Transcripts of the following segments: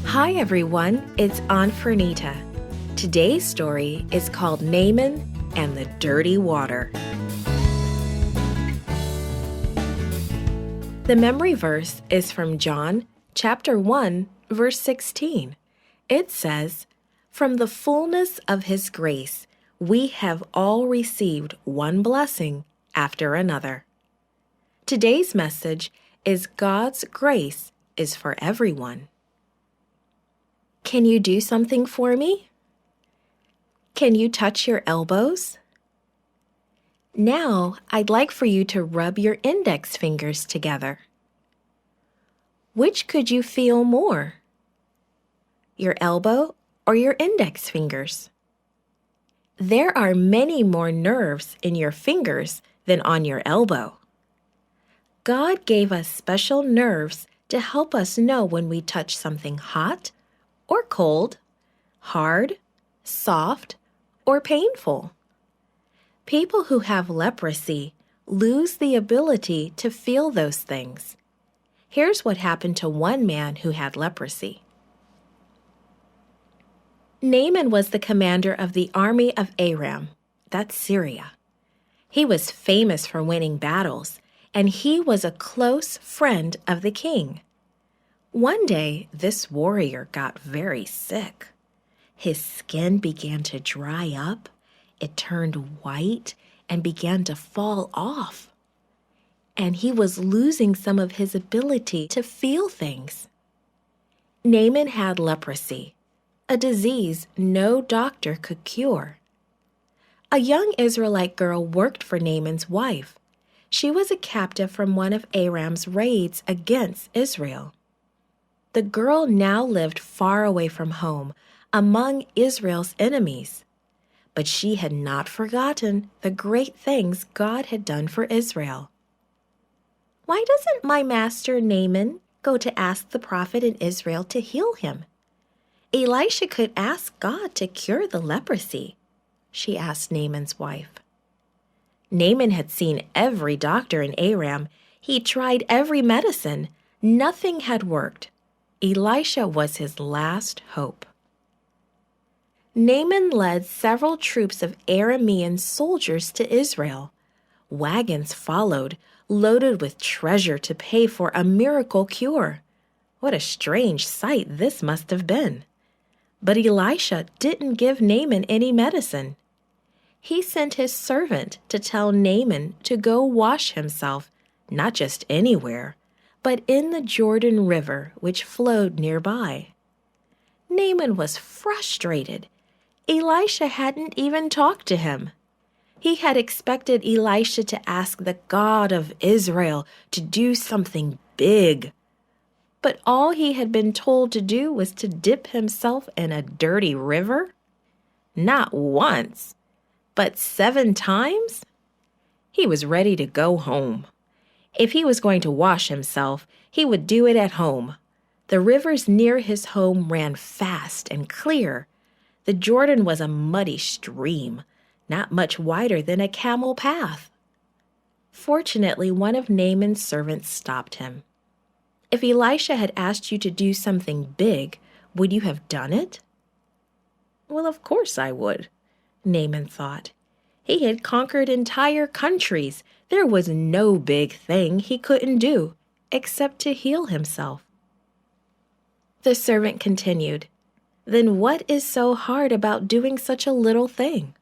Hi everyone, it's Aunt Fernita. Today's story is called Naaman and the Dirty Water. The memory verse is from John chapter 1, verse 16. It says, "From the fullness of his grace, we have all received one blessing after another." Today's message is God's grace is for everyone. Can you do something for me? Can you touch your elbows? Now, I'd like for you to rub your index fingers together. Which could you feel more? Your elbow or your index fingers? There are many more nerves in your fingers than on your elbow. God gave us special nerves to help us know when we touch something hot or cold, hard, soft, or painful. People who have leprosy lose the ability to feel those things. Here's what happened to one man who had leprosy. Naaman was the commander of the army of Aram, that's Syria. He was famous for winning battles, and he was a close friend of the king. One day, this warrior got very sick. His skin began to dry up, it turned white, and began to fall off. And he was losing some of his ability to feel things. Naaman had leprosy, a disease no doctor could cure. A young Israelite girl worked for Naaman's wife. She was a captive from one of Aram's raids against Israel. The girl now lived far away from home, among Israel's enemies. But she had not forgotten the great things God had done for Israel. "Why doesn't my master Naaman go to ask the prophet in Israel to heal him? Elisha could ask God to cure the leprosy," she asked Naaman's wife. Naaman had seen every doctor in Aram. He tried every medicine. Nothing had worked. Elisha was his last hope. Naaman led several troops of Aramean soldiers to Israel. Wagons followed, loaded with treasure to pay for a miracle cure. What a strange sight this must have been. But Elisha didn't give Naaman any medicine. He sent his servant to tell Naaman to go wash himself, not just anywhere, but in the Jordan River, which flowed nearby. Naaman was frustrated. Elisha hadn't even talked to him. He had expected Elisha to ask the God of Israel to do something big. But all he had been told to do was to dip himself in a dirty river? Not once, but 7 times? He was ready to go home. If he was going to wash himself, he would do it at home. The rivers near his home ran fast and clear. The Jordan was a muddy stream, not much wider than a camel path. Fortunately, one of Naaman's servants stopped him. "If Elisha had asked you to do something big, would you have done it?" "Well, of course I would," Naaman thought. He had conquered entire countries. There was no big thing he couldn't do, except to heal himself. The servant continued, "Then what is so hard about doing such a little thing?"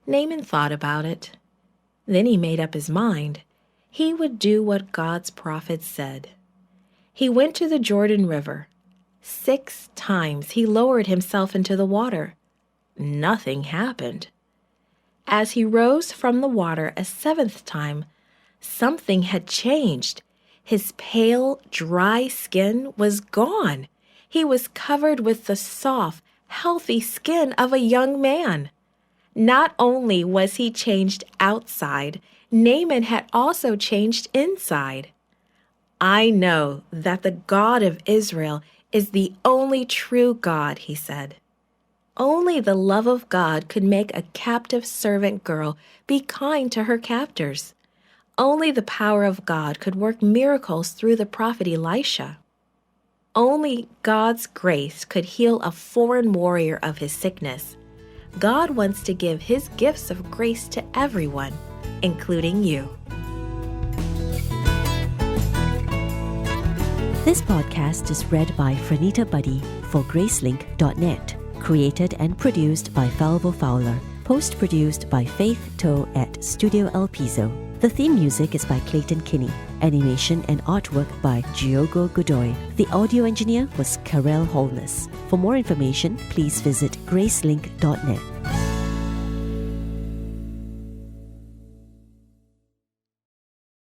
Naaman thought about it. Then he made up his mind. He would do what God's prophet said. He went to the Jordan River. 6 times he lowered himself into the water. Nothing happened. As he rose from the water a 7th time, something had changed. His pale, dry skin was gone. He was covered with the soft, healthy skin of a young man. Not only was he changed outside, Naaman had also changed inside. "I know that the God of Israel is the only true God," he said. Only the love of God could make a captive servant girl be kind to her captors. Only the power of God could work miracles through the prophet Elisha. Only God's grace could heal a foreign warrior of his sickness. God wants to give his gifts of grace to everyone, including you. This podcast is read by Franita Buddy for Gracelink.net. Created and produced by Falvo Fowler. Post-produced by Faith Toe at Studio El Piso. The theme music is by Clayton Kinney. Animation and artwork by Giogo Godoy. The audio engineer was Karel Holness. For more information, please visit Gracelink.net.